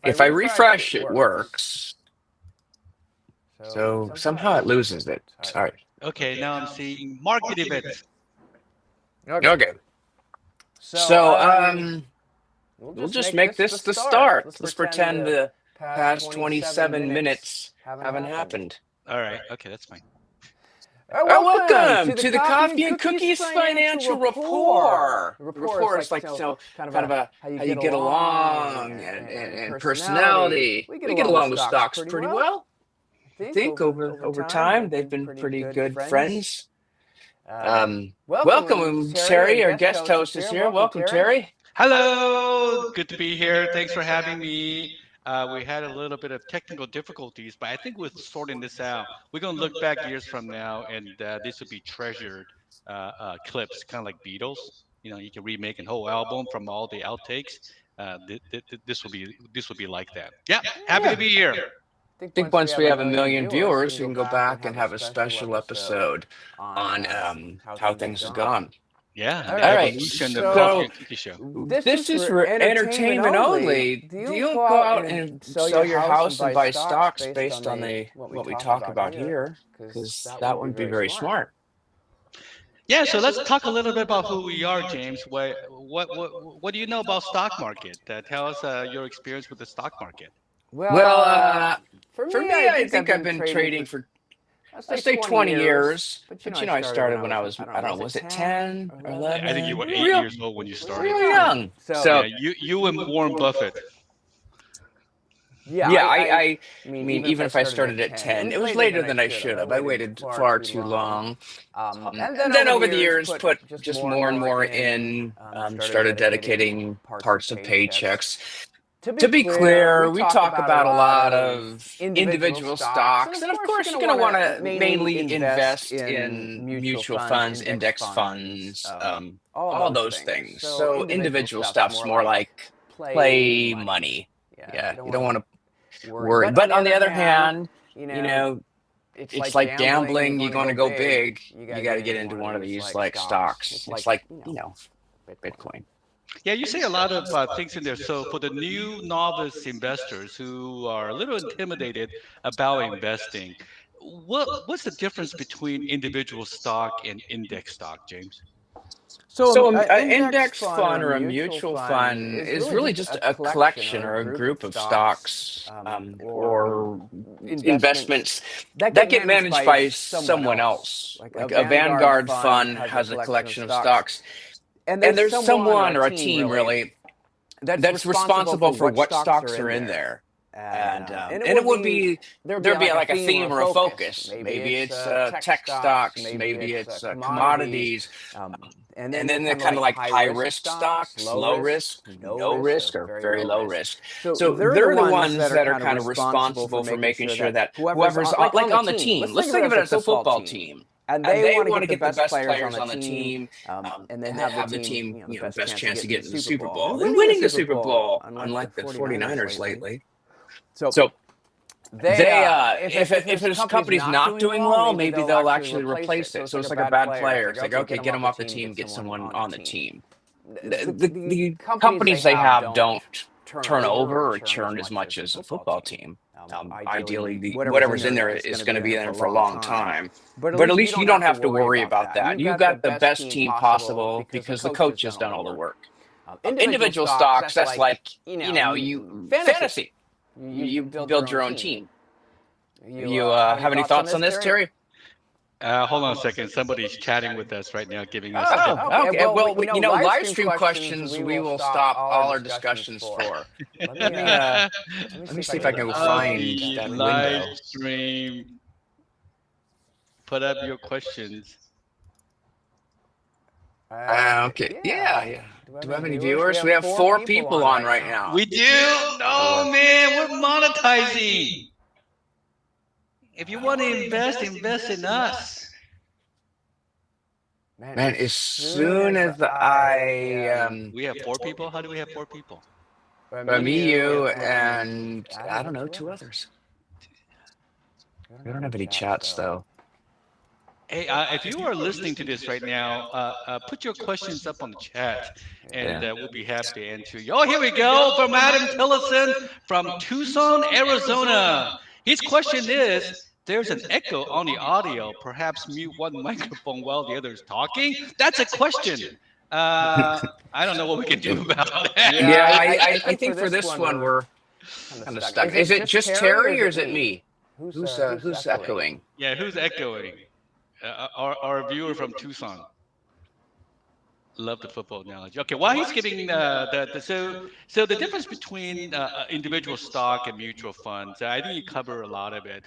If I refresh, it works. So somehow it loses it. Sorry. Okay, now I'm seeing market events. Okay. So we'll just make this the start. Let's pretend the past 27 minutes haven't happened. All right. Okay, that's fine. Welcome to the Coffee and Cookies Financial Rapport. The rapport is like kind of a how you get along and personality. We get along with stocks pretty well. I think over time they've been pretty good friends. Welcome, Terry. Our guest host is here. Welcome, Terry. Hello. Good to be here. Thanks for having me. We had a little bit of technical difficulties, but I think we're sorting this out. We're going to look back years from now, and this will be treasured clips, kind of like Beatles. You know, you can remake a whole album from all the outtakes. This will be like that. Yeah, happy to be here. I think once we have 1 million viewers, we can go back and have a special episode on how things have gone. Yeah, All the right. evolution of Coffee and Cookie Show. This is for entertainment only. Do you go out and sell your house and buy stocks based on what we talk about here? Because that wouldn't be very smart. Yeah, so let's talk a little bit about who we are, James. What do you know about stock market? Tell us your experience with the stock market. Well, for me, I think I've been trading for, let's say 20 years. But I started when I was, I don't know, was it 10 or 11? I think you were 8 years old when you started. Real young. So yeah, you and Warren Buffett. Yeah, I mean, even if I started at 10, it was later than I should have. I waited far too long. And then over the years, put just more and more in, started dedicating parts of paychecks. To be clear, we talk about a lot of individual stocks, and of course you're going to want to mainly invest in mutual funds, index funds, all those things. So individual stuff's more like play money. Yeah, you don't want to worry. But on the other hand, it's like gambling. You're going to go big. You got to get into one of these like stocks. It's like, Bitcoin. Yeah, you say a lot of things in there. So for the new novice investors who are a little intimidated about investing, what's the difference between individual stock and index stock, James? So an index fund or a mutual fund is really just a collection or a group of stocks or investments that get managed by someone else. Like a Vanguard fund has a collection of stocks. And there's someone or a team really that's responsible for what stocks are in there. And it would be there'd be like a theme or a focus. Maybe it's tech stocks, maybe it's commodities, and then they're kind of like high risk stocks, low risk, no risk, or very low risk. So they're the ones that are kind of responsible for making sure that whoever's like on the team. Let's think of it as a football team. And they want to get the best players on the team, and then have the team, best chance to get into the Super Bowl and winning the Super Bowl, unlike the 49ers lately. So if this company's not doing well, maybe they'll actually replace it. So it's like a bad player. It's like, okay, get them off the team, get someone on the team. The companies they have don't turn over or churn as much as a football team. Ideally, whatever's in there is going to be in there for a long time. But at least you don't have to worry about that. You've got the best team possible because the coach has done all the work. Individual stocks, that's like, fantasy. You build your own team. You have any thoughts on this, Terry? Hold on a second. Somebody's chatting with us right now, giving us. Okay. Well, live stream questions we will stop all our discussions for. Let me see if I can find that live window. stream. Put up your questions. Okay. Yeah. Do we have any viewers? We have 4 people on right now. We do? No, man. We're monetizing. If you want to invest in us. Man, as soon as I... we have 4 people? How do we have 4 people? Me, you, and I don't know, 2 others. We don't have any chats, though. Hey, if you are listening to this right now, put your questions up on the chat, and Yeah. we'll be happy to answer you. Oh, here we go from Adam Tillison from Tucson, Arizona. His question is: there's an echo on the audio. Perhaps mute one microphone while the other is talking. That's a question. I don't know what we can do about that. Yeah, I think for this one we're kind of stuck. Is it just Terry or is it me? Who's echoing? Yeah, who's echoing? Our viewer from Tucson. Love the football analogy. Okay, while he's giving so the difference between individual stock and mutual funds, I think you cover a lot of it.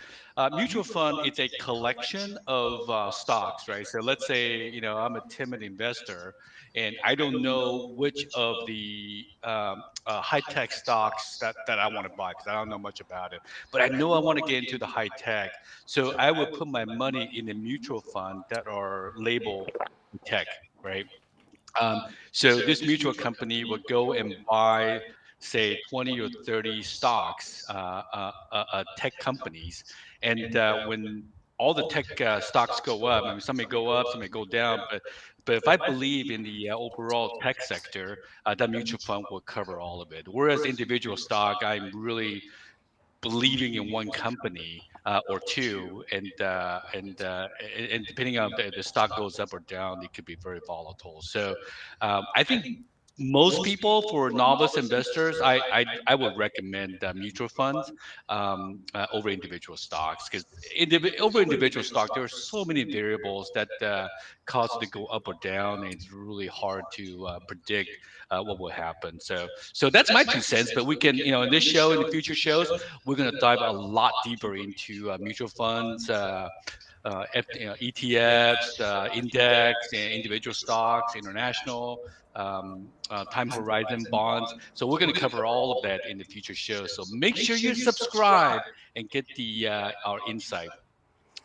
Mutual fund, it's a collection of stocks, right? So let's say I'm a timid investor, and I don't know which of the high tech stocks that I want to buy because I don't know much about it, but I know I want to get into the high tech, so I would put my money in a mutual fund that are labeled tech, right? Um, so this mutual company will go and buy, say, 20 or 30 stocks, tech companies, and when all the tech stocks go up, I mean, some may go up, some may go down, but if I believe in the overall tech sector, that mutual fund will cover all of it. Whereas individual stock, I'm really believing in one company or two, and depending on the stock goes up or down, it could be very volatile. So I think most people, for novice investors, I would recommend mutual funds over individual stocks, because over individual stock there are so many variables that cause it to go up or down, and it's really hard to predict what will happen. So that's my 2 cents. But we can, in this show, in the future shows, we're going to dive a lot deeper into mutual funds, ETFs, index, individual stocks, international, time horizon bonds. So we're going to cover all of that in the future show. So make sure you subscribe and get the our insight.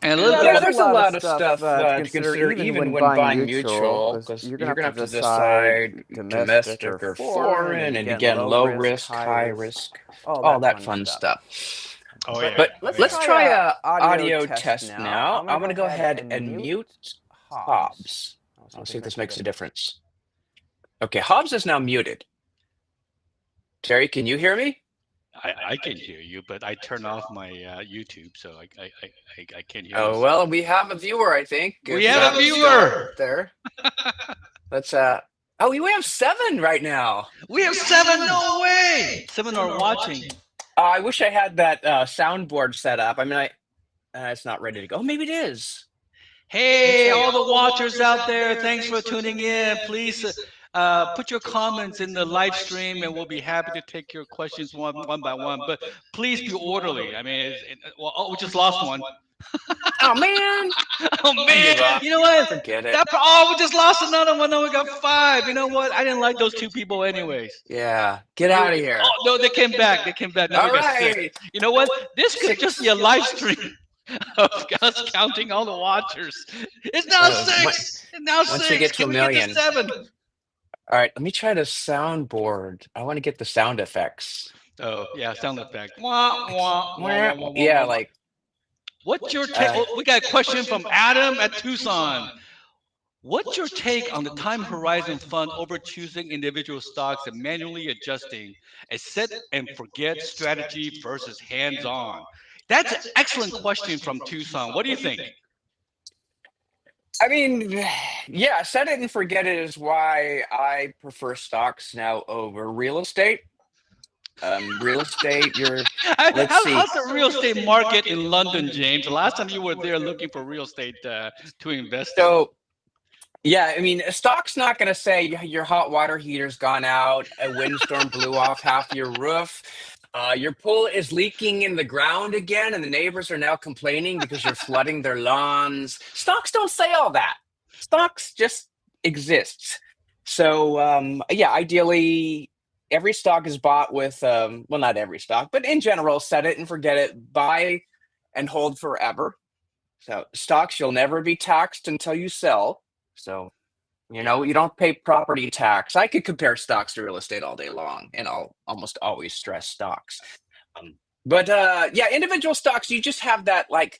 And a little Yeah, bit of there's a lot of stuff to consider even when buying mutual, because you're gonna have to decide domestic or foreign, and again, low risk, high risk, all that fun stuff. oh yeah, But oh let's yeah. try a audio test now. I'm gonna go ahead and mute Hobbs. I'll see if this makes a difference. Okay, Hobbs is now muted. Terry, can you hear me? I can hear you, but I turn off my YouTube, so I can't hear Oh, myself. well, we have a viewer, I think. We If have a that's still viewer. up there. Let's oh, we have 7 right now. We have 7. No way. 7 are watching. I wish I had that soundboard set up. I mean, it's not ready to go. Oh, maybe it is. Hey, all the watchers out there, thanks for tuning in. Please put your comments in the live stream, and we'll be happy to take your questions one by one. But please be orderly. I mean, well, oh, we just lost one. Oh man, Oh I man, give up. you know what? Forget it. Oh, we just lost another one. Now we got 5. You know what? I didn't like those 2 people, anyways. Yeah, get out of here. Oh no, they came back. They came back. Now we All got 6. right. You know what? This could just 6. be a live stream of us counting all the watchers. It's now 6. It's now Once we 6. get to a Can we get to million. 7? All right, let me try the soundboard. I want to get the sound effects. Oh yeah, sound effect. Wah, wah, wah, wah, wah, wah, Yeah, wah, wah. like What's your take? Oh, we got a question from Adam at Tucson. What's your take on the time horizon fund over choosing individual stocks and manually adjusting a set and forget strategy versus hands on? That's an excellent question from Tucson. What do you think? I mean, yeah, set it and forget it is why I prefer stocks now over real estate. Real estate, let's see. How's the real estate market in London, James? The last time you were there looking for real estate to invest in. So, yeah, I mean, a stock's not going to say your hot water heater's gone out, a windstorm blew off half your roof, your pool is leaking in the ground again, and the neighbors are now complaining because you're flooding their lawns. Stocks don't say all that. Stocks just exist. So, yeah, ideally, every stock is bought with, well, not every stock, but in general, set it and forget it, buy and hold forever. So stocks, you'll never be taxed until you sell. So, you don't pay property tax. I could compare stocks to real estate all day long, and I'll almost always stress stocks. But yeah, individual stocks, you just have that like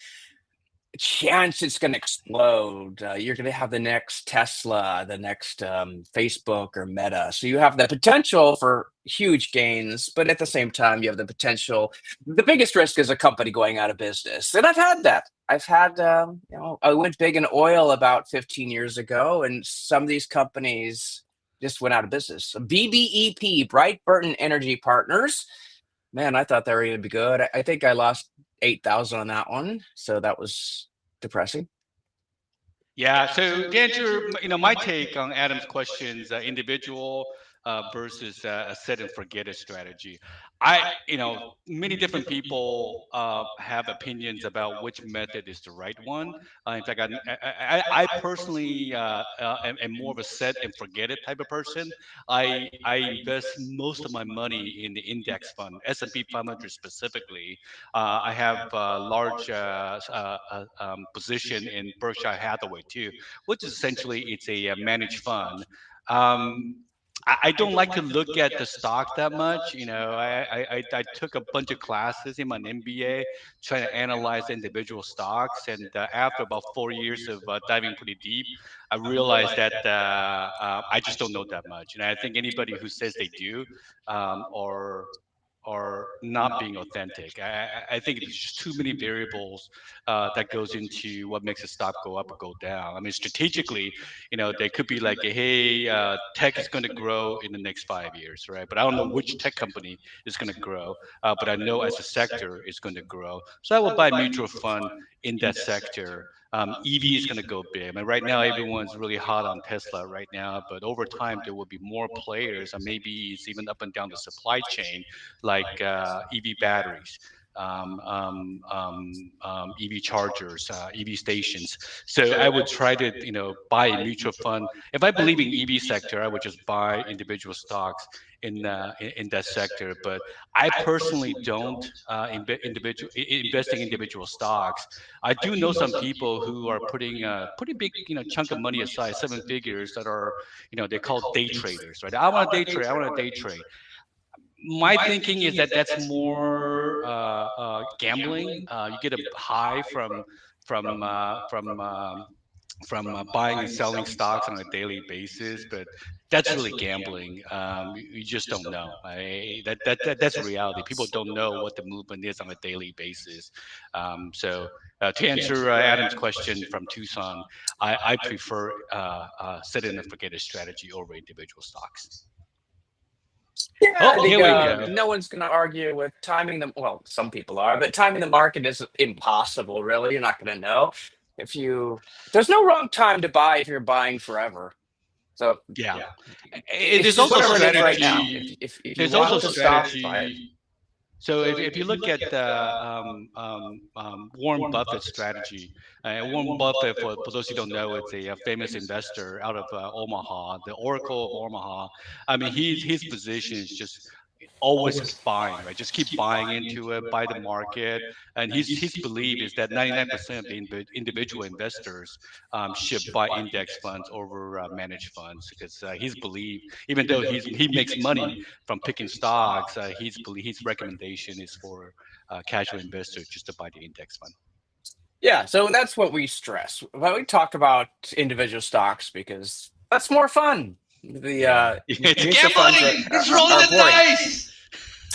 chance it's going to explode. You're going to have the next Tesla, the next Facebook or Meta. So you have the potential for huge gains, but at the same time, you have the potential. The biggest risk is a company going out of business. And I've had that. I've had, I went big in oil about 15 years ago, and some of these companies just went out of business. So BBEP, Bright Burton Energy Partners. Man, I thought they were going to be good. I think I lost 8,000 on that one. So that was depressing. Yeah. So to answer, my take on Adam's questions, individual versus a set and forget it strategy. Many different people have opinions about which method is the right one. In fact, I personally am more of a set and forget it type of person. I invest most of my money in the index fund, S&P 500 specifically. I have a large position in Berkshire Hathaway too, which is essentially it's a managed fund. Um, I don't like to look at the stocks that much. I took a bunch of classes in my MBA trying to analyze individual stocks, and after about 4 years of diving pretty deep, I realized that I just don't know that much. And I think anybody who says they do, or not being authentic. I think there's just too many variables that goes into what makes a stock go up or go down. I mean, strategically, they could be like, hey, tech is going to grow in the next 5 years, right? But I don't know which tech company is going to grow. But I know as a sector, it's going to grow. So I will buy mutual fund in that sector. EV is going to go big. I mean, right now everyone's really hot on Tesla right now, but over time there will be more players, and maybe it's even up and down the supply chain, like EV batteries, EV chargers, EV stations. So I would try to, buy a mutual fund. If I believe in EV sector, I would just buy individual stocks in that sector. But I personally don't investing in individual stocks. I do know some people who are putting a pretty big, chunk of money aside, seven figures, that are, they call day traders, right? I want to day trade. I want to day trade. My thinking is that that's more gambling. You get a high from uh, from um, from buying and selling stocks on a daily basis, but that's really gambling. You just don't know. That's reality. People don't know what the movement is on a daily basis. So to answer Adam's question from Tucson, I prefer set it and forget it strategy over individual stocks. Yeah, I Oh, think here we go. no one's going to argue with timing them. Well, some people are, but timing the market is impossible, really. You're not going to know there's no wrong time to buy if you're buying forever. So Yeah. it's There's just also whatever it is right now. strategy. If you There's also want the stock, buy it. strategy. So if you look at Warren Buffett's strategy, Warren Buffett, for those who don't know, it's a famous investor out of Omaha, the Oracle of Omaha. I mean, his position is just always buying, right? Just keep buying into it, buy the market. And his belief is that 99% of the individual investors should buy index funds over managed funds, because his belief, even though he makes money from picking stocks, his recommendation is for casual investors just to buy the index fund. Yeah, so that's what we stress. But we talk about individual stocks because that's more fun. The Yeah, it's mutual funds gambling. It's rolling are the boring. dice.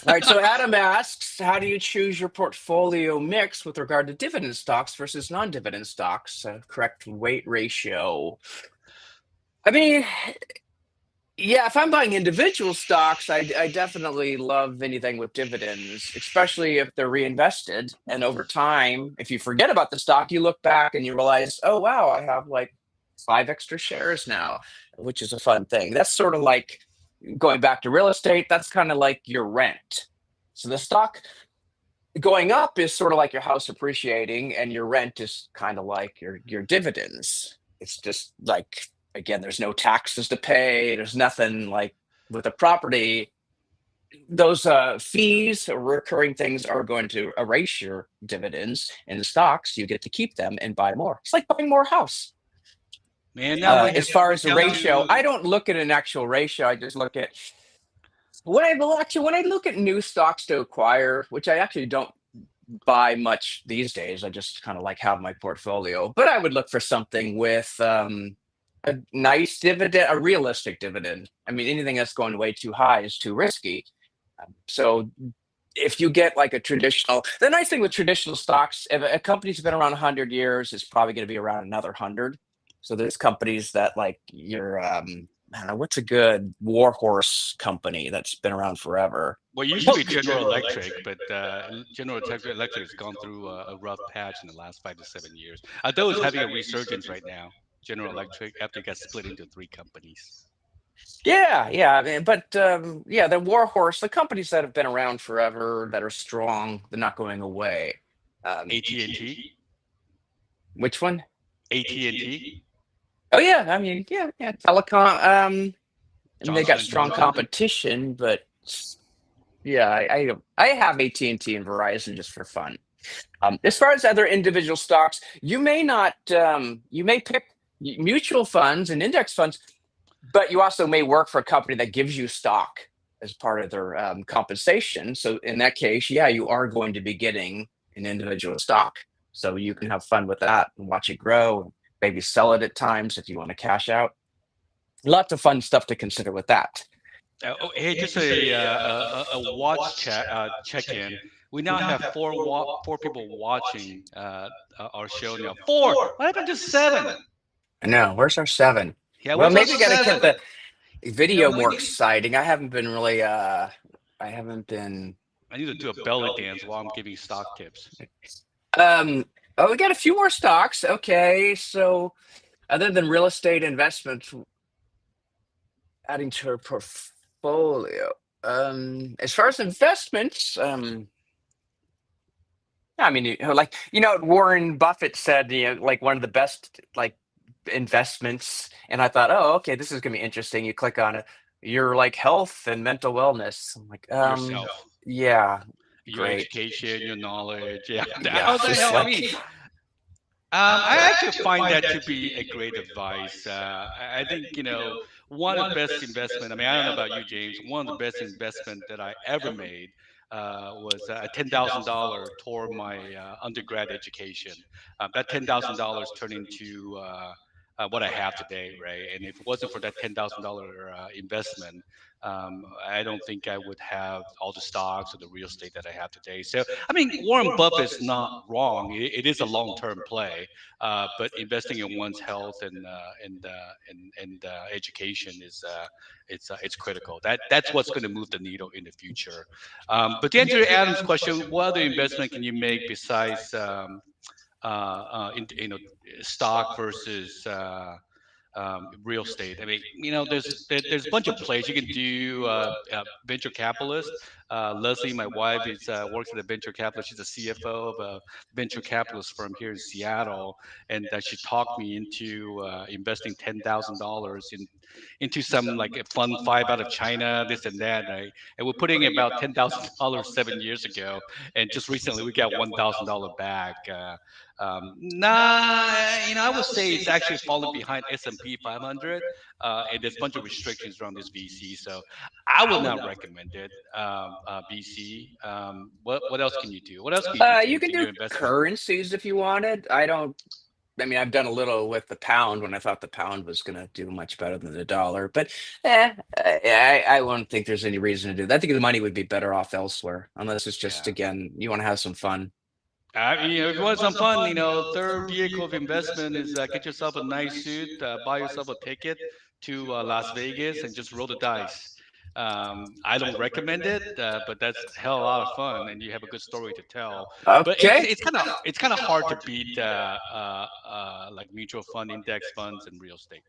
All right, so Adam asks, how do you choose your portfolio mix with regard to dividend stocks versus non-dividend stocks? Correct weight ratio. I mean, yeah, if I'm buying individual stocks, I definitely love anything with dividends, especially if they're reinvested. And over time, if you forget about the stock, you look back and you realize, oh, wow, I have like 5 extra shares now, which is a fun thing. That's sort of like going back to real estate. That's kind of like your rent. So the stock going up is sort of like your house appreciating, and your rent is kind of like your dividends. It's just like, again, there's no taxes to pay. There's nothing like with a property. Those fees or recurring things are going to erase your dividends. In the stocks, you get to keep them and buy more. It's like buying more house. Man, now we As have far we as the down ratio, to. I don't look at an actual ratio. I just look at when I look at new stocks to acquire, which I actually don't buy much these days. I just kind of like have my portfolio, but I would look for something with a nice dividend, a realistic dividend. I mean, anything that's going way too high is too risky. So if you get like a traditional, the nice thing with traditional stocks, if a company's been around 100 years, it's probably going to be around another 100. So there's companies that like I don't know, what's a good warhorse company that's been around forever? Well, it used to be General Electric, but General Electric has gone through a rough patch in the last 5 to 7 years. Although it's having a resurgence right now, General Electric, after it got split into three companies. Yeah, yeah, I mean, but yeah, the warhorse, the companies that have been around forever, that are strong, they're not going away. Um, AT&T, which one? AT&T, Oh yeah, I mean, yeah, yeah, telecom. I mean, they Johnson got and strong Johnson. competition, but yeah, I have AT&T and Verizon just for fun. As far as other individual stocks, you may not, you may pick mutual funds and index funds, but you also may work for a company that gives you stock as part of their compensation. So in that case, yeah, you are going to be getting an individual stock. So you can have fun with that and watch it grow, maybe sell it at times if you want to cash out. Lots of fun stuff to consider with that. Oh, hey, just a watch check in. We now have four people watching our show now. Four. What happened to seven? I know. Where's our seven? Yeah, Well, where's our maybe got to get seven? the video more exciting. I haven't been really. I haven't been. I need to do a belly dance while I'm giving stock tips. Um. Oh, we got a few more stocks. Okay, so other than real estate investments, adding to our portfolio. As far as investments, I mean, like Warren Buffett said, like one of the best like investments, and I thought, oh, okay, this is gonna be interesting. You click on it, your like health and mental wellness. I'm like, Yourself, yeah, your great, education, your knowledge. Yeah, yeah, how does that just help like me? I actually find that to be a great advice. I think one of the best investment. I mean, I don't know about you, James. One of the best investment that I ever made was a $10,000 toward my undergrad education. That $10,000 turned into what I have today, right? And if it wasn't for that $10,000 investment, I don't think I would have all the stocks or the real estate that I have today. So, I mean, Warren Buffett's not wrong. It is a long-term play, but investing in one's health and education is it's critical. That's what's going to move the needle in the future. But to answer Adam's question, what other investment can you make besides in, stock versus real estate? I mean, there's a bunch of plays you can do. Venture capitalist. Leslie, my wife, is works at a venture capitalist. She's a CFO of a venture capitalist firm here in Seattle, and she talked me into investing $10,000 into some like a fund five out of China, this and that. Right? And we're putting about $10,000 7 years ago, and just recently we got $1,000 back. I would say it's actually falling behind S&P 500, and there's a bunch of restrictions around this VC. So I would not recommend it, VC. What else can you do? What else can you do, you James, can in do your investment? currencies if you wanted. I don't. I mean, I've done a little with the pound when I thought the pound was going to do much better than the dollar, but I wouldn't think there's any reason to do that. I think the money would be better off elsewhere, unless it's just, Yeah. again, you want to have some fun. If you want some fun, third vehicle of investment is get yourself a nice suit, buy yourself a ticket to Las Vegas, and just roll the dice. I don't recommend it, but that's a hell of a lot of fun, and you have a good story to tell. But Okay. it's kind of hard to beat like mutual fund, index funds, and real estate.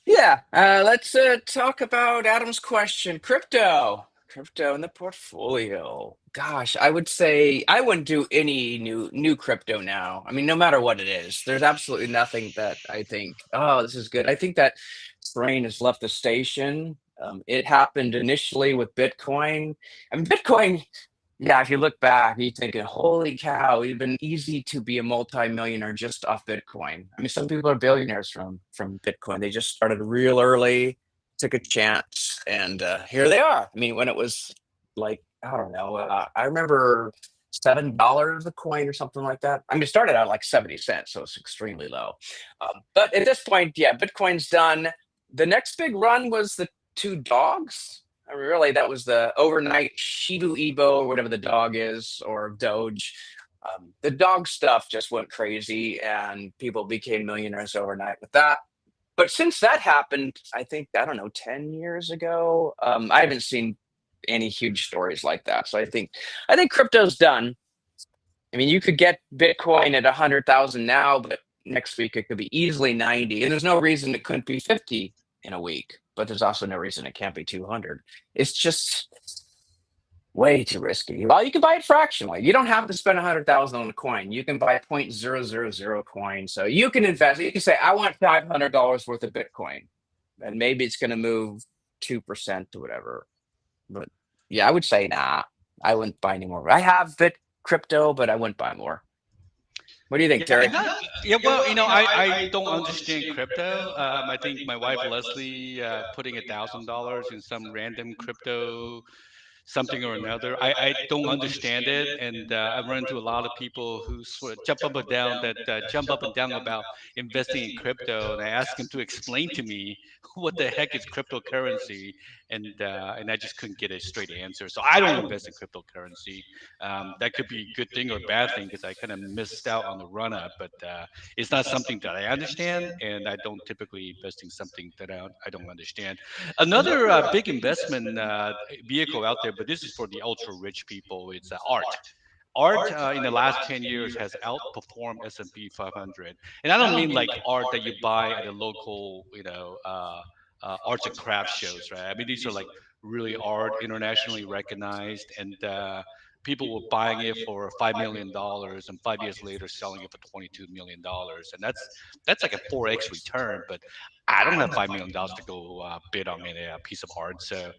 Yeah, let's talk about Adam's question. Crypto in the portfolio. Gosh, I would say I wouldn't do any new crypto now. I mean, no matter what it is, there's absolutely nothing that I think, oh, this is good. I think that train has left the station. It happened initially with Bitcoin. I mean, Bitcoin. Yeah, if you look back, you think, holy cow, it'd been easy to be a multimillionaire just off Bitcoin. I mean, some people are billionaires from Bitcoin. They just started real early, took a chance, and here they are. I mean, when it was like, I don't know, I remember $7 a coin or something like that. I mean, it started out like 70 cents, so it's extremely low. But at this point, yeah, Bitcoin's done. The next big run was the two dogs. I mean, really, that was the overnight Shibu Ebo, or whatever the dog is, or Doge. The dog stuff just went crazy, and people became millionaires overnight with that. But since that happened, I think, I don't know, 10 years ago, I haven't seen any huge stories like that. So I think crypto's done. I mean, you could get Bitcoin at 100,000 now, but next week it could be easily 90, and there's no reason it couldn't be 50 in a week. But there's also no reason it can't be 200. It's just way too risky. Well, you can buy it fractionally. You don't have to spend 100,000 on a coin. You can buy 0.000 coin. So you can invest. You can say, I want $500 worth of Bitcoin, and maybe it's going to move 2% or whatever. But yeah, I would say, nah, I wouldn't buy any more. I have crypto, but I wouldn't buy more. What do you think, Terry? Well, I don't understand crypto. I think my wife Leslie putting $1,000 in some random crypto something or another. I don't understand it, and I run into a lot of people who sort of jump up and down about investing in crypto, and I ask them to explain to me what the heck is cryptocurrency, and I just couldn't get a straight answer. So I don't invest in cryptocurrency. That could be a good thing or a bad thing because I kind of missed out on the run up, but it's not something that I understand, and I don't typically invest in something that I don't understand. Another big investment vehicle out there, but this is for the ultra rich people. It's art. Art in the last 10 years has outperformed S&P 500. And I don't mean like art that you buy at a local, arts and crafts shows, right? I mean, these are like really art, internationally recognized, and people were buying it for $5 million, and 5 years later selling it for $22 million, and that's like a 4x return. But I don't have $5 million to go bid on a piece of art. So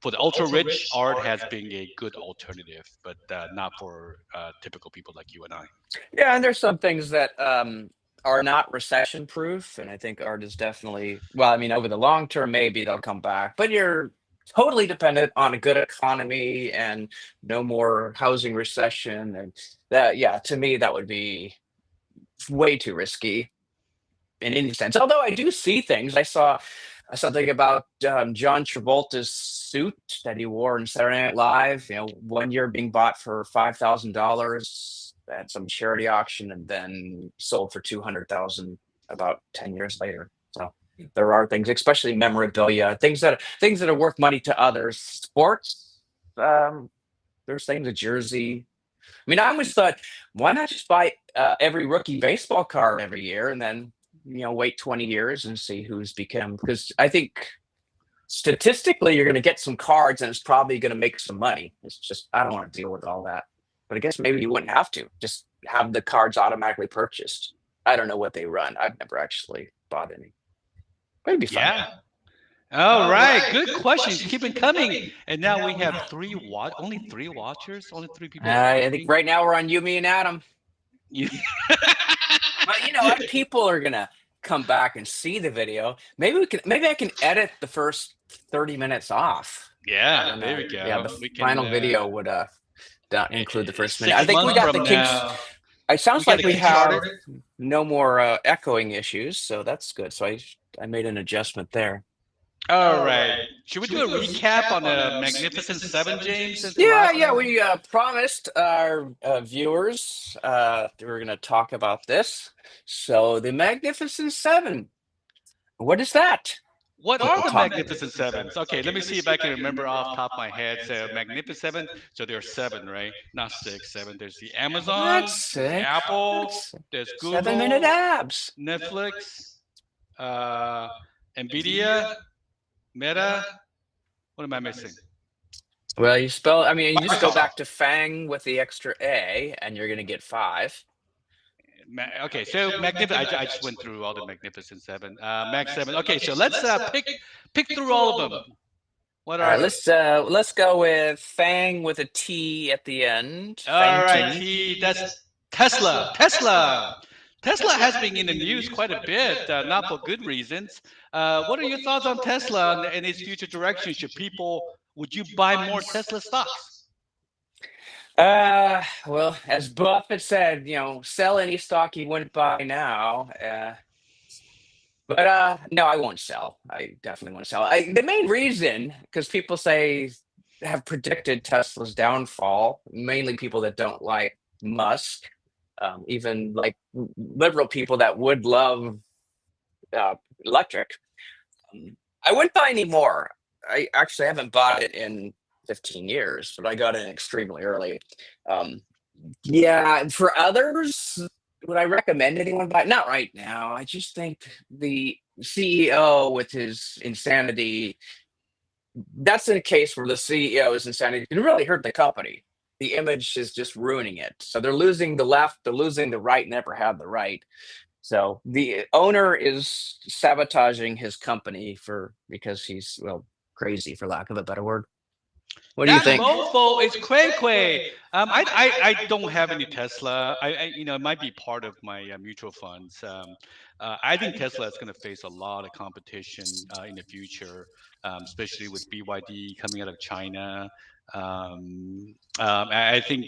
for the ultra rich, art has been a good alternative, but not for typical people like you and I. Yeah, and there's some things that are not recession proof, and I think art is definitely, well, I mean, over the long term, maybe they'll come back, but you're totally dependent on a good economy and no more housing recession, and that, yeah, to me, that would be way too risky in any sense. Although I do see things. I saw something about John Travolta's suit that he wore in Saturday Night Live. One year being bought for $5,000 at some charity auction, and then sold for 200,000 about 10 years later. So there are things, especially memorabilia, things that are worth money to others. Sports. There's things, a jersey. I mean, I always thought, why not just buy every rookie baseball card every year, and then wait 20 years and see who's become, because I think statistically you're going to get some cards and it's probably going to make some money. It's just, I don't want to deal with all that. But I guess maybe you wouldn't have to just have the cards automatically purchased. I don't know what they run. I've never actually bought any. But it'd be fun. Yeah. All right. Good questions. Keep it coming. And now we have only three watchers, only three people I think watching. right now we're on you, me, and Adam. You- But people are gonna come back and see the video. Maybe I can edit the first 30 minutes off. Yeah, there we go. Yeah, the We can, final video would not include the first minute. I 6 think we months got the from kinks. now, It sounds we like got we it have started. no more echoing issues, so that's good. So I made an adjustment there. All right. Should we do a recap on the Magnificent Seven, James, since the Yeah, last yeah. one? We promised our viewers that we were going to talk about this. So the Magnificent Seven. What is that? What are the Magnificent Sevens? Okay, let me see if I can remember off the top of my head. So Magnificent Seven. So there are seven, right? Not six, seven. There's the Amazon, That's there's it. Apple, That's there's 7-minute Google, abs. Netflix, uh, Nvidia, Meta. What am I missing? Well, you you just go Microsoft. back to Fang with the extra A, and you're going to get 5. Okay, so Magnificent. I just went through all the Magnificent Seven. Mag Seven. Okay, so let's pick through all of them. What All are right, they? let's go with Fang with a T at the end. All Fang right, T. T. That's Tesla. Tesla. Tesla has been in the news quite a bit, not for good reasons. What are your thoughts on Tesla and its future direction? Would you buy more Tesla stocks? Well, as Buffett said, sell any stock you wouldn't buy now. But no, I won't sell. I definitely won't sell. The main reason, because people have predicted Tesla's downfall, mainly people that don't like Musk, even like liberal people that would love uh, electric. I wouldn't buy any more. I actually haven't bought it in 15 years, but I got in extremely early. Um, yeah, for others, would I recommend anyone buy? Not right now. I just think the CEO with his insanity, that's in a case where the CEO's insanity can really hurt the company. The image is just ruining it. So they're losing the left, they're losing the right, never had the right. So the owner is sabotaging his company because he's, well, crazy for lack of a better word. What do you That think? mofo is cray cray. I don't have any Tesla. It might be part of my mutual funds. I think Tesla is going to face a lot of competition in the future, especially with BYD coming out of China. I think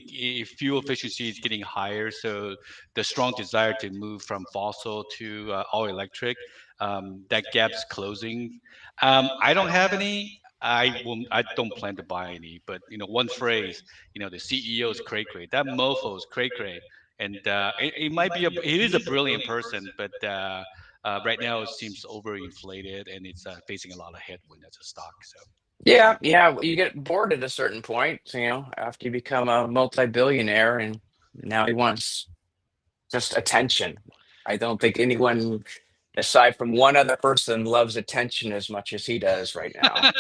fuel efficiency is getting higher, so the strong desire to move from fossil to all electric, that gap's closing. I don't have any. I will. I don't plan to buy any. But one phrase. The CEO is cray cray. That mofo is cray cray. And it might be it is a brilliant person, but right now it seems overinflated and it's facing a lot of headwind as a stock. So we'll Yeah, see. yeah. You get bored at a certain point, after you become a multi-billionaire, and now he wants just attention. I don't think anyone, aside from one other person, loves attention as much as he does right now,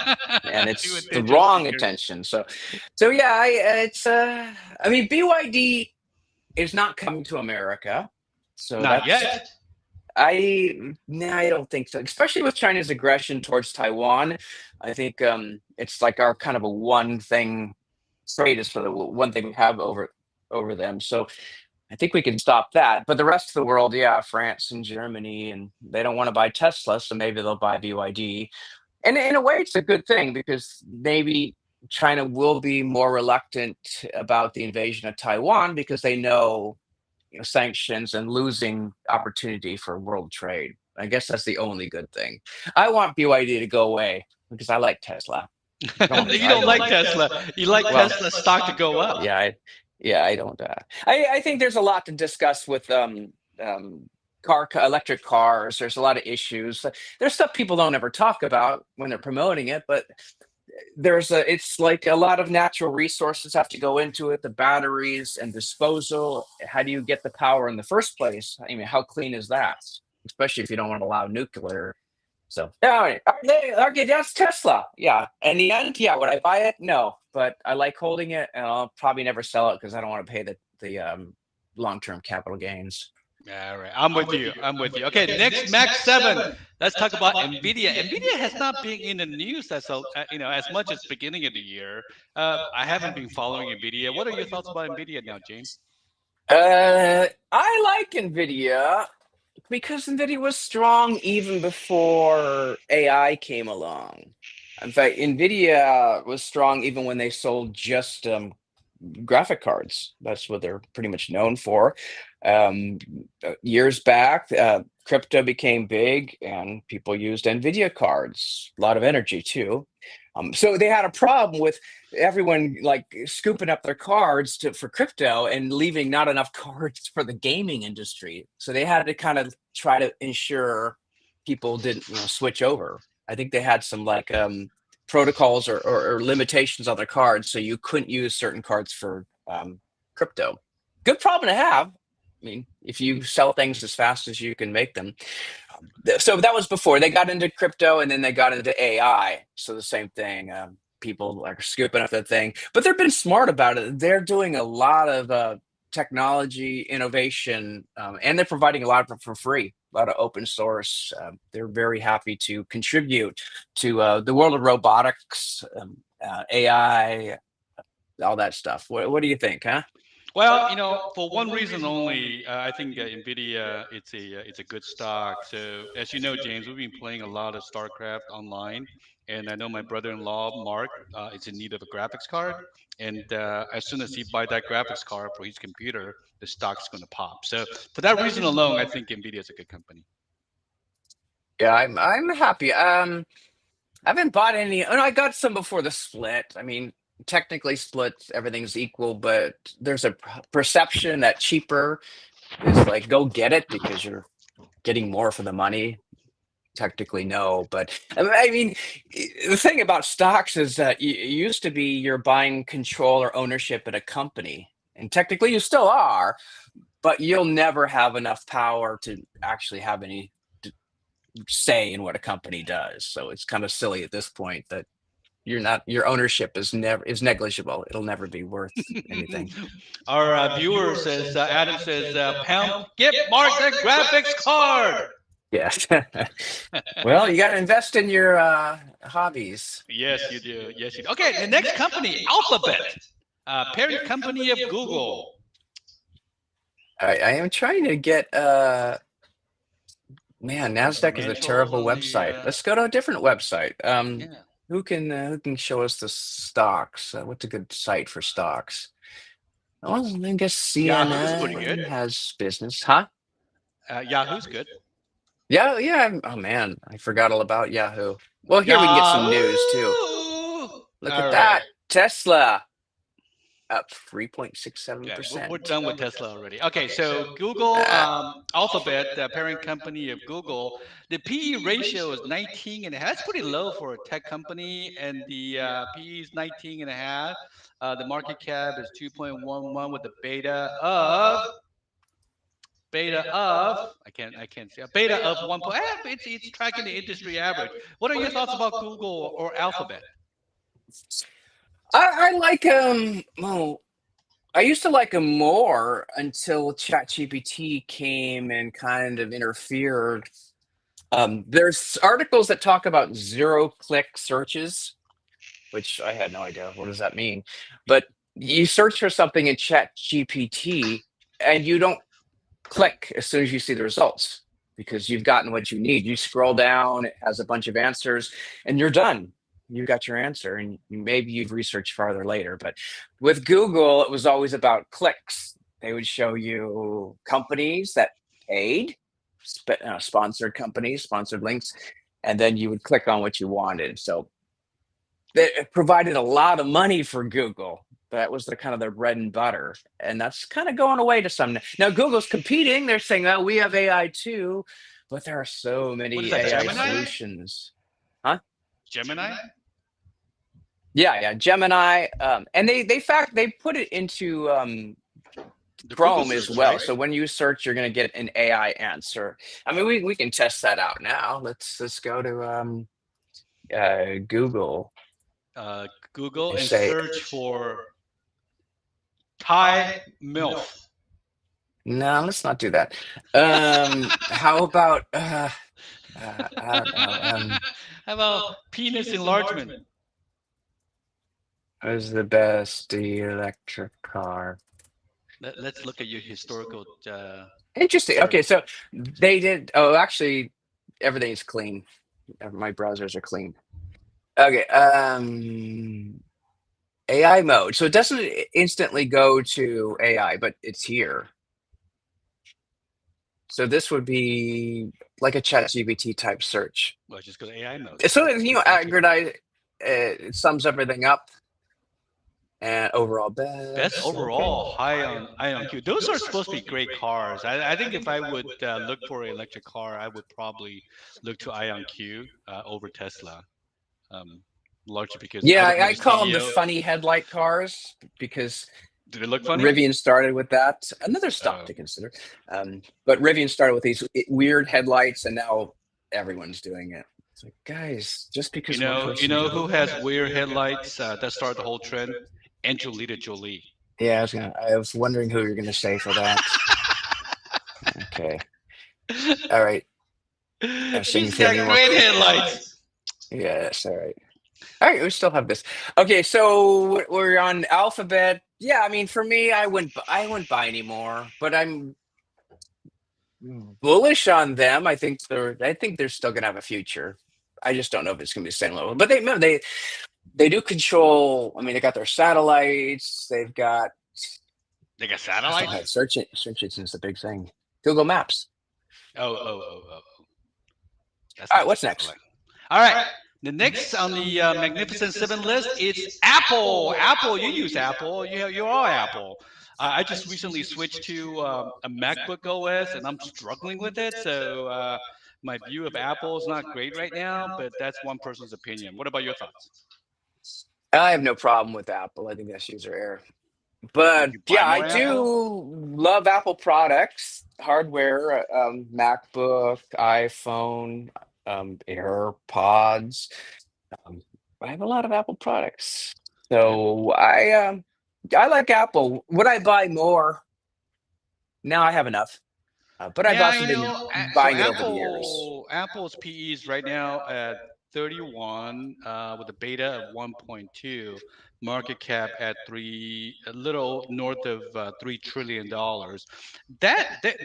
and Two it's the attention wrong seekers. attention. So yeah, it's. I mean, BYD is not coming to America, so Not that's. yet. No, I don't think so. Especially with China's aggression towards Taiwan, I think it's like our kind of a one thing trade is for the one thing we have over them. So I think we can stop that. But the rest of the world, yeah, France and Germany, and they don't want to buy Tesla, so maybe they'll buy BYD. And in a way, it's a good thing because maybe China will be more reluctant about the invasion of Taiwan because they know, sanctions and losing opportunity for world trade. I guess that's the only good thing. I want BYD to go away because I like Tesla. I don't want to You drive don't one. like Tesla. You like Well, Tesla stock to go up. yeah, I don't. I think there's a lot to discuss with um, electric cars. There's a lot of issues. There's stuff people don't ever talk about when they're promoting it, but it's like a lot of natural resources have to go into it, the batteries and disposal. How do you get the power in the first place? I mean, how clean is that, especially if you don't want to allow nuclear? So yeah, okay, that's Tesla. Yeah, in the end, yeah, would I buy it? No, but I like holding it, and I'll probably never sell it because I don't want to pay the long-term capital gains. All right, I'm with you. I'm with you. Okay, next Max 7. Let's talk about Nvidia. Nvidia has not been in the news as much as beginning of the year. I haven't been following Nvidia. What are your thoughts about Nvidia now, James? I like Nvidia because Nvidia was strong even before AI came along. In fact, Nvidia was strong even when they sold just graphic cards. That's what they're pretty much known for. Years back, crypto became big and people used NVIDIA cards, a lot of energy too. So they had a problem with everyone like scooping up their cards for crypto and leaving not enough cards for the gaming industry. So they had to kind of try to ensure people didn't, switch over. I think they had some like protocols or limitations on their cards, so you couldn't use certain cards for crypto. Good problem to have. I mean, if you sell things as fast as you can make them. So that was before they got into crypto, and then they got into AI. So the same thing. People are scooping up that thing, but they've been smart about it. They're doing a lot of technology innovation, and they're providing a lot of it for free, a lot of open source. They're very happy to contribute to the world of robotics, AI, all that stuff. What do you think, huh? Well, for one reason only, I think Nvidia it's a good stock. So as you know, James, we've been playing a lot of StarCraft online, And I know my brother-in-law Mark is in need of a graphics card, and as soon as he buy that graphics card for his computer, the stock's going to pop. So for that reason alone, I think Nvidia is a good company. Yeah, I'm happy. I haven't bought any. Oh, no, I got some before the split. I mean, technically split, everything's equal, but there's a perception that cheaper is like go get it because you're getting more for the money. Technically, no, but I mean, the thing about stocks is that it used to be you're buying control or ownership in a company, and technically you still are, but you'll never have enough power to actually have any say in what a company does. So it's kind of silly at this point that your ownership is negligible. It'll never be worth anything. Our viewer says, Adam says, Pound, get Mark the graphics card. Yes. Well, you got to invest in your hobbies. Yes, you do. Yes, you do. Okay, the next company, Alphabet, parent company of Google. I am trying to get man, NASDAQ is a terrible website. Let's go to a different website. Yeah. Who can show us the stocks? What's a good site for stocks? Well, I guess Yahoo's pretty good. CNN has business, huh? Yahoo's good. Yeah, yeah. Oh man, I forgot all about Yahoo. Well, here we can get some news too. Yahoo! Look All at right. that. Tesla up Yeah, 3.67%. we're done with Tesla already. Okay, so Google, Alphabet, the parent company of Google, the PE ratio is 19 and a half. That's pretty low for a tech company, and the PE is 19 and a half. The market cap is 2.11 with a beta of I can't see a beta of 1. It's tracking the industry average. What are your thoughts about Google or Alphabet? I like well, I used to like them more until ChatGPT came and kind of interfered. There's articles that talk about zero-click searches, which I had no idea. What does that mean? But you search for something in ChatGPT and you don't click as soon as you see the results because you've gotten what you need. You scroll down, it has a bunch of answers, and you're done. You got your answer, and maybe you've researched farther later. But with Google, it was always about clicks. They would show you companies that paid, sponsored companies, sponsored links, and then you would click on what you wanted. So it provided a lot of money for Google. That was the kind of their bread and butter, and that's kind of going away to some. Now Google's competing. They're saying, "Oh, we have AI too," but there are so What many is that, AI Gemini? solutions. Huh? Gemini? Yeah, yeah, Gemini, and they put it into The Google Chrome as search, well. right? So when you search, you're going to get an AI answer. I mean, we can test that out now. Let's go to Google Google and and say, search for Thai MILF. no, let's not do that. How about I don't know. How about penis enlargement? Who's the best electric car? Let's look at your historical Interesting. search. Okay, so they did. Oh, actually, everything is clean. My browsers are clean. Okay. AI mode. So it doesn't instantly go to AI, but it's here. So this would be like a ChatGPT type search. Well, just go to AI mode. So Let's you know, look here. aggregate it sums everything up and overall Best best. overall, Okay. high on IonQ. Those are supposed to be great cars. I think if I would look for an electric car, I would probably look to IonQ over Tesla. Um, Largely because I Yeah, don't know I the call them the CEO. funny headlight cars because Do they look funny? Rivian started with that. Another stock Uh, to consider. But Rivian started with these weird headlights, and now everyone's doing it. It's like, guys, just you because one know, you person know did who it. has weird headlights that started the whole trend? Angelina Jolie. Yeah, I was wondering who you're gonna say for that. Okay. All right. I was thinking She's if you have got any more. great headlights. Yes, all right. All right, we still have this. Okay, so we're on Alphabet. Yeah, I mean, for me, I wouldn't buy anymore, but I'm bullish on them. I think they're still gonna have a future. I just don't know if it's going to be the same level. But they do control. I mean, they got their satellites. They've got They got oh, satellites. search engine is the big thing. Google Maps. Oh. That's All not right, the what's next? satellite. All right. The next on the Magnificent Seven list, it's Apple. Apple, you use Apple. You are Apple. I just recently switched to a MacBook OS, and I'm struggling with it. So my view of Apple is not great right now, but that's one person's opinion. What about your thoughts? I have no problem with Apple. I think that's user error. Would But you buy yeah, I more Apple? do love Apple products, hardware, MacBook, iPhone, AirPods. Um, I have a lot of Apple products, Yeah. so I like Apple. Would I buy more? Now I have enough, but I've Yeah, also been so buying it over the years. Apple's PE is right now at 31 with a beta of 1.2, market cap at a little north of $3 trillion.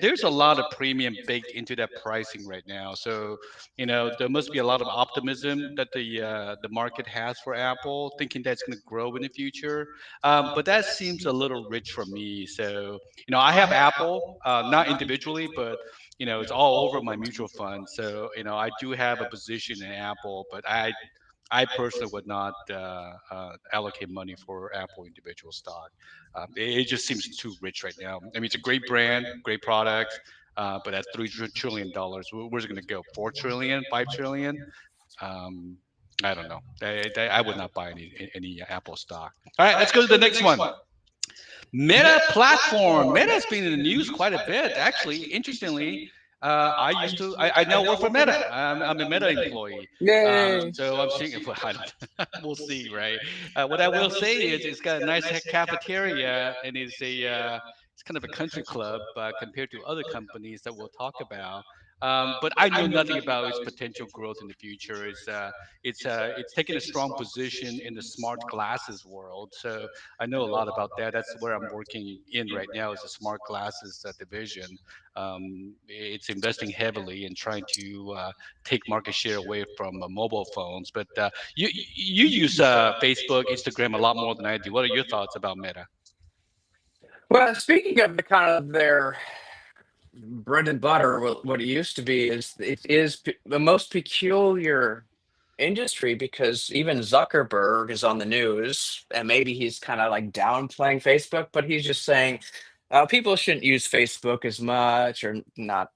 There's a lot of premium baked into that pricing right now. So there must be a lot of optimism that the market has for Apple, thinking that's going to grow in the future. But that seems a little rich for me. So I have Apple, not individually, but it's all over my mutual fund. So I do have a position in Apple, but I personally would not allocate money for Apple individual stock. It just seems too rich right now. I mean, it's a great brand, great products, but at $3 trillion, where's it going to go? 4 trillion, 5 trillion? Um, I don't know. I would not buy any Apple stock. All right, let's go to the next one. Meta platform. Meta has been in the news quite a bit, actually. Interestingly, I now work for Meta. I'm a Meta employee. Yay! So I'm seeing, well, I don't, we'll see, right? What I will say is it's got a nice cafeteria, and it's kind of a country club compared to other companies that we'll talk about. But I know nothing about its potential growth in the future. It's taking a strong position in the smart glasses world. So I know a lot about that. That's where I'm working in right now is the smart glasses division. It's investing heavily in trying to take market share away from mobile phones. But you use Facebook, Instagram a lot more than I do. What are your thoughts about Meta? Well, speaking of the kind of their bread and butter, what it used to be is the most peculiar industry because even Zuckerberg is on the news, and maybe he's kind of like downplaying Facebook, but he's just saying people shouldn't use Facebook as much or not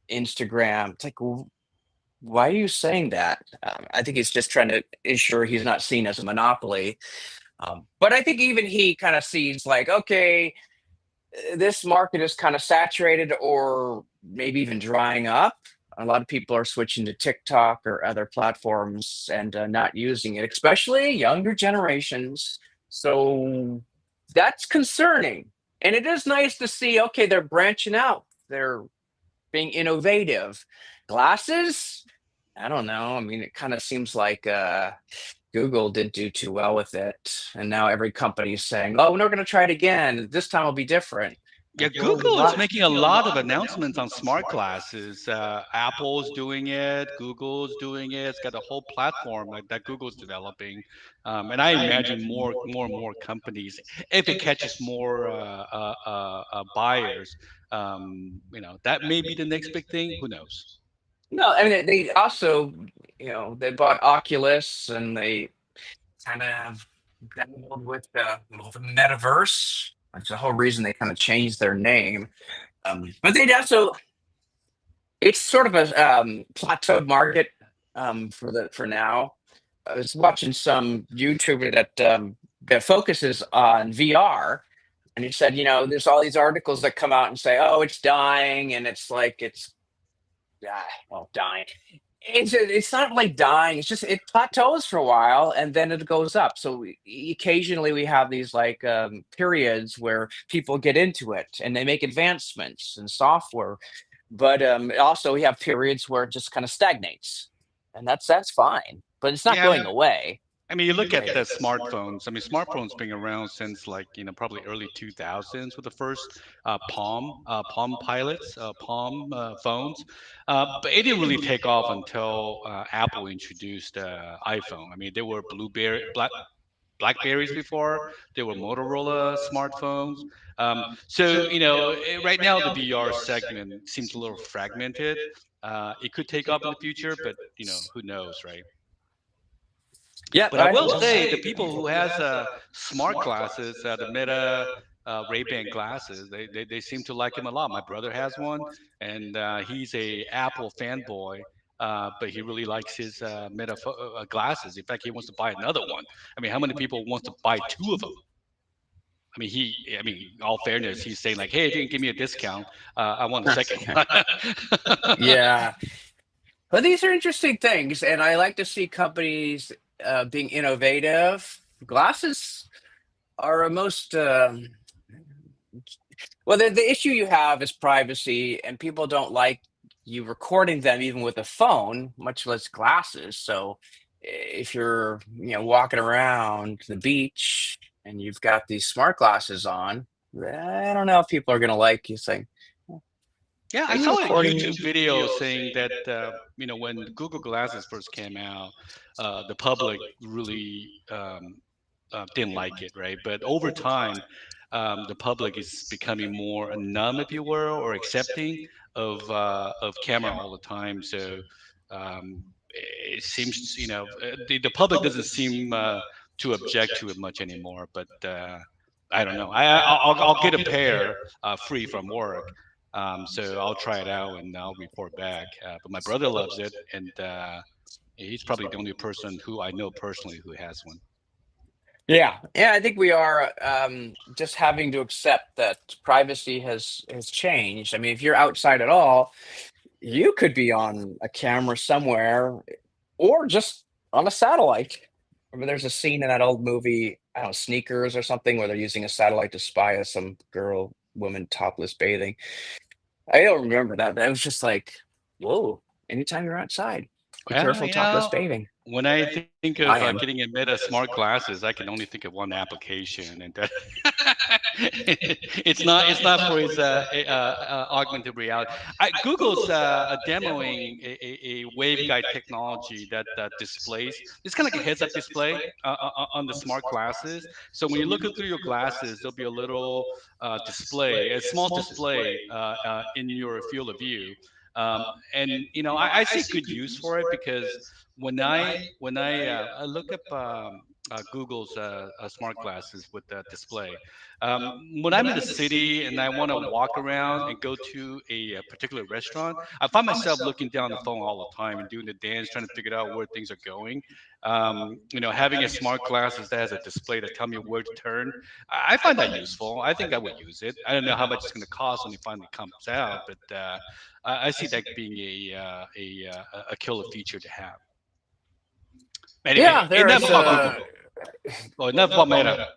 Instagram. It's like, why are you saying that? I think he's just trying to ensure he's not seen as a monopoly. But I think even he kind of sees like, okay, this market is kind of saturated or maybe even drying up. A lot of people are switching to TikTok or other platforms and not using it, especially younger generations. So that's concerning. And it is nice to see, okay, they're branching out, they're being innovative. Glasses, I don't know. I mean, it kind of seems like Google didn't do too well with it. And now every company is saying, oh, we're going to try it again. This time will be different. Yeah, Like, well, Google is what? making a lot of announcements on smart glasses. Apple's doing it, Google's doing it. It's got a whole platform that Google's developing, and I imagine more and more companies, if it catches more buyers, that may be the next big thing. Who knows? No, I mean, they also, they bought Oculus and they kind of dabbled with the metaverse. That's the whole reason they kind of changed their name. But they also, it's sort of a plateaued market for now. I was watching some YouTuber that focuses on VR, and he said, there's all these articles that come out and say, oh, it's dying, and it's like well, dying. It's not like dying. It's just it plateaus for a while and then it goes up. So occasionally we have these like periods where people get into it and they make advancements in software. But also we have periods where it just kind of stagnates, and that's fine. But it's not Yeah, going away. I mean, you look at the smartphones. I mean, smartphones been around since like probably early 2000s with the first Palm pilots, Palm phones, but it didn't really take off until Apple introduced iPhone. I mean, there were Blackberries before. There were Motorola smartphones. So right now the VR segment seems a little fragmented. It could take off in the future, but who knows, right? Yeah, But I will say the people who has smart glasses, the Meta Ray-Ban glasses, they seem to like him a lot. My brother has one, and he's a Apple fanboy. But he really likes his glasses. In fact, he wants to buy another one. I mean, how many people wants to buy two of them? I mean, all fairness, he's saying like, "Hey, if you can give me a discount, I want a second one." yeah. But these are interesting things, and I like to see companies being innovative. Glasses are a most well. The issue you have is privacy, and people don't like you recording them even with a phone, much less glasses. So if you're walking around the beach and you've got these smart glasses on, I don't know if people are going to like you saying, Yeah, "Are I you saw a recording YouTube me?" video saying that when Google Glasses first came out, the public really didn't like it, right? But over time, the public is becoming more numb, if you will, or accepting of camera all the time. So it seems, the public doesn't seem to object to it much anymore. But I don't know. I'll get a pair free from work. So I'll try it out and I'll report back. But my brother loves it, and he's probably the only person who I know personally who has one. Yeah, yeah, I think we are just having to accept that privacy has changed. I mean, if you're outside at all, you could be on a camera somewhere, or just on a satellite. I mean, there's a scene in that old movie, I don't know, Sneakers or something, where they're using a satellite to spy on some girl, woman topless bathing. I don't remember that, but it was just like, whoa! Anytime you're outside, be Well, careful, topless bathing. when I think of I am. getting a Meta smart glasses, I can only think of one application, and that it's not for its augmented reality. Google's demoing a waveguide technology that displays. It's kind of like a heads-up display on the smart glasses. So when you look through your glasses, there'll be a little display, a small display in your field of view. And I see good use for it because I look up Google's smart glasses with the display. When I'm in the city and I want to walk around and go to a particular restaurant, I find myself looking down the phone all the time and doing the dance, trying to figure out where things are going. Having a smart glasses that has a display to tell me where to turn, I find that useful. I think I would use it. I don't know how much it's going to cost when it finally comes out, but I see that being a killer feature to have. Anyway, Yeah, enough about Google. Well, enough about Meta.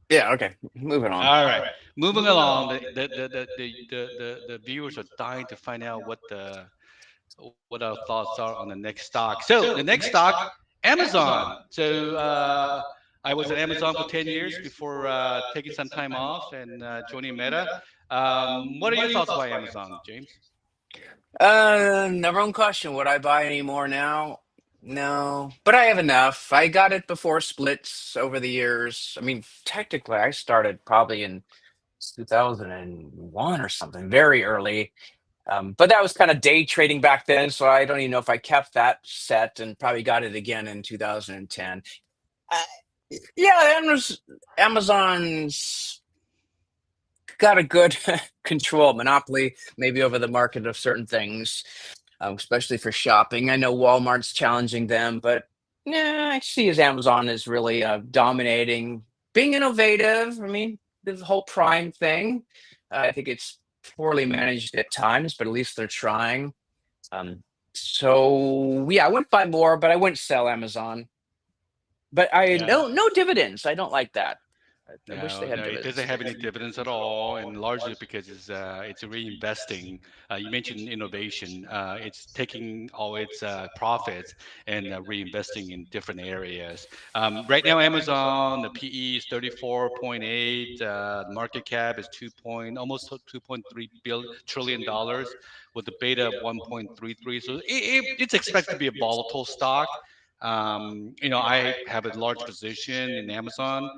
yeah, okay, moving on. All right, moving along. The viewers are dying to find out what our thoughts are on the next stock. So the next stock, Amazon. So I was at Amazon for 10 years before taking some time off and joining Meta. What are your thoughts about Amazon, James? Number one question, would I buy any more now? No, but I have enough. I got it before splits over the years. I mean, technically, I started probably in 2001 or something, very early. But that was kind of day trading back then, so I don't even know if I kept that set, and probably got it again in 2010. Uh, yeah, Amazon's got a good control monopoly, maybe over the market of certain things, especially for shopping. I know Walmart's challenging them, but yeah, I see as Amazon is really dominating, being innovative. I mean, the whole Prime thing, I think it's poorly managed at times, but at least they're trying. Um, so yeah, I wouldn't buy more, but I wouldn't sell Amazon. But I Yeah. no dividends. I don't like that. I wish they No, had no, it doesn't dividends. have any dividends at all, and largely because it's reinvesting. You mentioned innovation. It's taking all its profits and reinvesting in different areas. Right now, Amazon, the PE is 34.8, market cap is almost 2.3 trillion dollars, with the beta of 1.33. So it's expected to be a volatile stock. I have a large position in Amazon,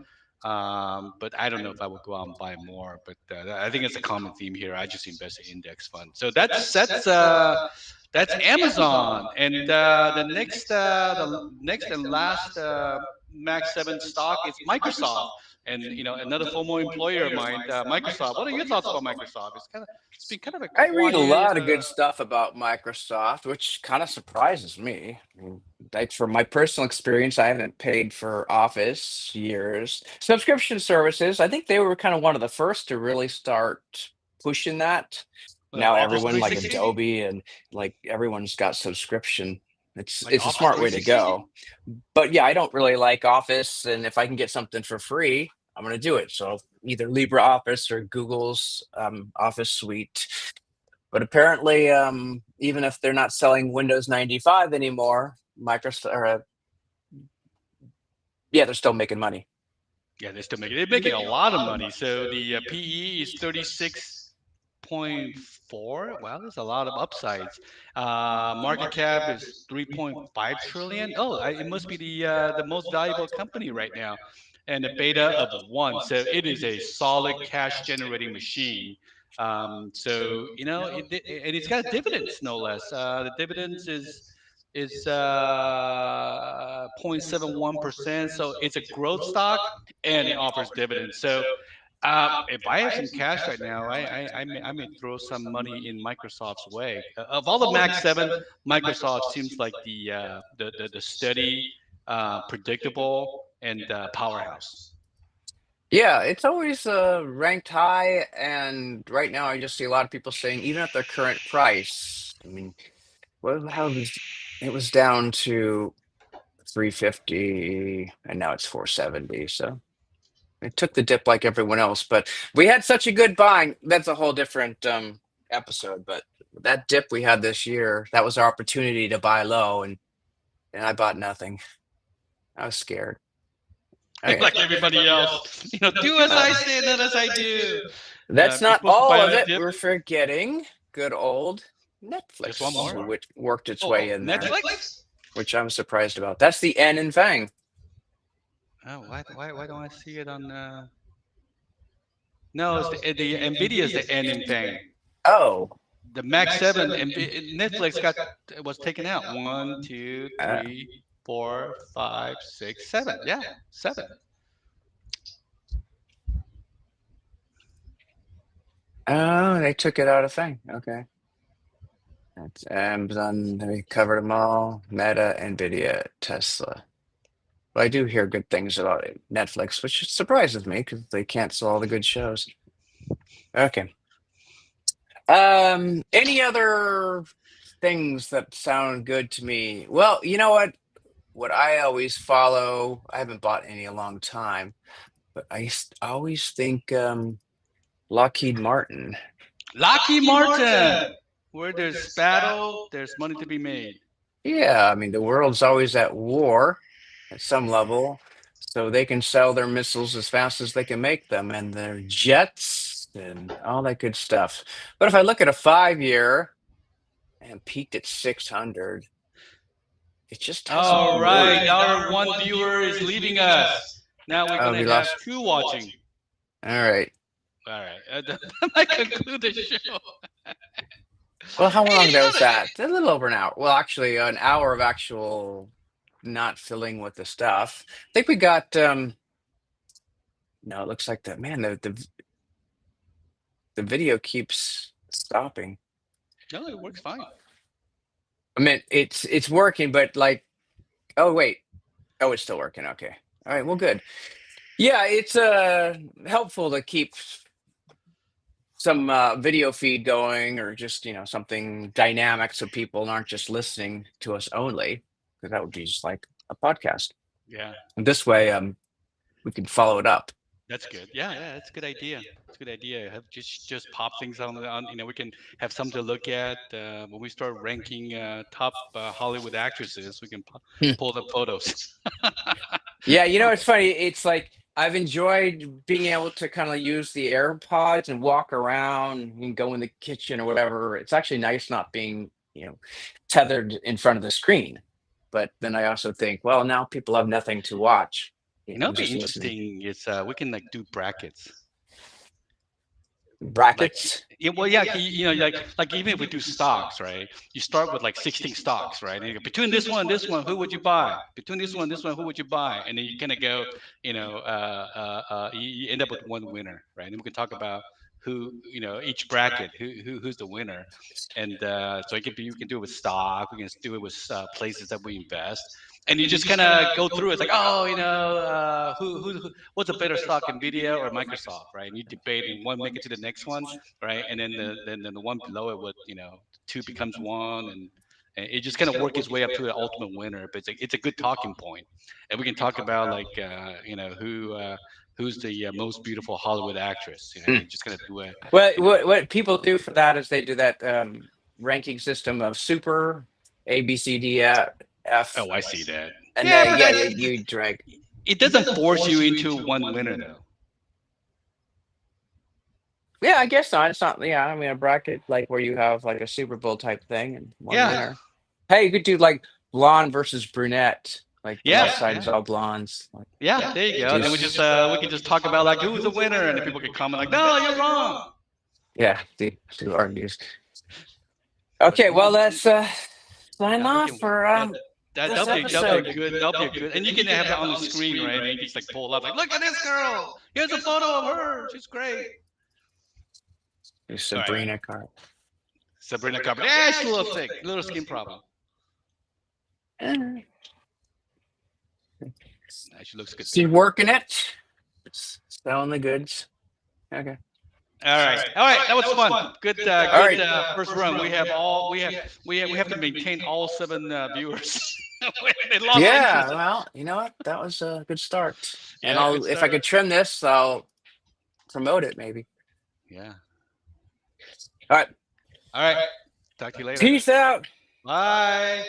but I don't know if I would go out and buy more. But I think it's a common theme here. I just invest in index fund. So that's Amazon, and the next and last Max Seven stock is Microsoft, and another former employer of mine, Microsoft. What are your thoughts about Microsoft? It's been kind of a I read a quiet. lot of good stuff about Microsoft, which kind of surprises me. I mean, like from my personal experience, I haven't paid for Office years. Subscription services, I think they were kind of one of the first to really start pushing that. Now Office everyone like 360, Adobe and like everyone's got subscription. like It's a Office smart way to 360. go. But yeah, I don't really like Office, and if I can get something for free, I'm going to do it. So either LibreOffice or Google's Office Suite. But apparently, even if they're not selling Windows 95 anymore, Microsoft, yeah, they're still making money. Yeah, they're making a lot of money. So the PE is 36.4. Wow, there's a lot of upsides. Market cap is 3.5 trillion. Oh, it must be the most valuable company right now, and a beta of 1. So it is a solid cash generating machine. And it's got dividends no less. The dividends is 0.71%. So it's a growth stock and it offers dividends. So if I have some cash right now, I may throw some money in Microsoft's way. Of all the Max Seven, Microsoft seems like the steady, predictable, and powerhouse. Yeah, it's always ranked high, and right now I just see a lot of people saying even at their current price. I mean, how was it was down to 350, and now it's 470. So it took the dip like everyone else, but we had such a good buying. That's a whole different episode. But that dip we had this year, that was our opportunity to buy low, and I bought nothing. I was scared. Okay. Like everybody else, do as I say, not as I do. That's You're not supposed to all buy on of the it. dip. We're forgetting good old Just one Netflix, more. which worked its Oh, way in there, Netflix. which I'm surprised about. That's the N in Fang. Oh, why don't I see it on? No, it's the Nvidia is the N in Fang. Oh, The Max Seven and Netflix was taken out. One, two, uh, 3, 4, 5, 6, 7. Yeah, 7. oh, they took it out of Fang. Okay. That's Amazon. They covered them all. Meta, Nvidia, Tesla. But I do hear good things about it. Netflix, which surprises me because they cancel all the good shows. Okay. Any other things that sound good to me? Well, you know what? What I always follow, I haven't bought any in a long time, but always think Lockheed Martin. Lockheed Martin. Where there's battle, there's money to be made. Yeah, I mean, the world's always at war at some level, so they can sell their missiles as fast as they can make them and their jets and all that good stuff. But if I look at a 5 year and peaked at 600, it just hasn't All moved. right, our one viewer is leaving us. Now we're Oh, gonna we have lost. two watching. All right. All right, that might conclude the show. Well, how Hey, long there was that? A little over an hour. Well, actually, an hour of actual not filling with the stuff. I think we got no, it looks like that man, the video keeps stopping. no, it works fine. I mean, it's working, but like, oh wait. Oh, it's still working. Okay. All right, well good. Yeah, it's helpful to keep some video feed going or just, something dynamic so people aren't just listening to us only, because that would be just like a podcast. Yeah. And this way, we can follow it up. That's good. Yeah, yeah, that's a good idea. It's a good idea. Have just pop things on. We can have something to look at when we start ranking top Hollywood actresses. We can Hmm. pull up photos. Yeah, it's funny. It's like I've enjoyed being able to kind of use the AirPods and walk around and go in the kitchen or whatever. It's actually nice not being, tethered in front of the screen. But then I also think, well, now people have nothing to watch. I'm It'd be just listening. interesting is we can like do brackets. Like, Brackets. yeah, well, yeah, like even if we do stocks, right? You start with like 16 stocks, right? And you go, between this one, who would you buy? Between this one, who would you buy? And then you kind of go, you end up with one winner, right? And we can talk about who, each bracket, who's the winner. And so it could be, we can do it with stock, we can do it with places that we invest. And you just kind of go through. It's like, oh, what's a better stock, Nvidia or Microsoft, right? And you debate, and one make it to the next one, right? And then the one below it would, two becomes one, and it just kind of work its way up to the ultimate winner. But it's a good talking point, and we can talk about like who's the most beautiful Hollywood actress, Hmm. and just kind of do a Well, you know. what people do for that is they do that ranking system of super A, B, C, D, F, Oh, I see that. and Yeah, then but yeah, you drag. it doesn't force you into one winner though. Yeah, I guess not. It's not. Yeah, I mean a bracket like where you have like a Super Bowl type thing and one Yeah, winner. Hey, you could do like blonde versus brunette. Like the yeah, left side yeah. is all blondes. Like, Yeah, there you go. do And then we can just talk about like who's the winner, and then people can comment like, "No, you're wrong." yeah, do argues. But Okay, well let's sign yeah, we off can. for That this that'll be a episode. good. That'll be a good. And you can have that on the screen, right? And you can just like pull up, like, look at this girl. Here's a photo of her. She's great. Do All right, Sabrina card. Sabrina Carpenter. Yeah, she's a little sick, little skin problem. Eh, She looks good she's though. working it. Selling the goods. Okay. All right. That was fun. Good, All right. first run. We have to maintain all seven viewers. They lost Yeah, interest. well, you know what? That was a good start. And Yeah, good if I start. could trim this, I'll promote it maybe. Yeah. All right. All right. Talk to you later. Peace out. Bye.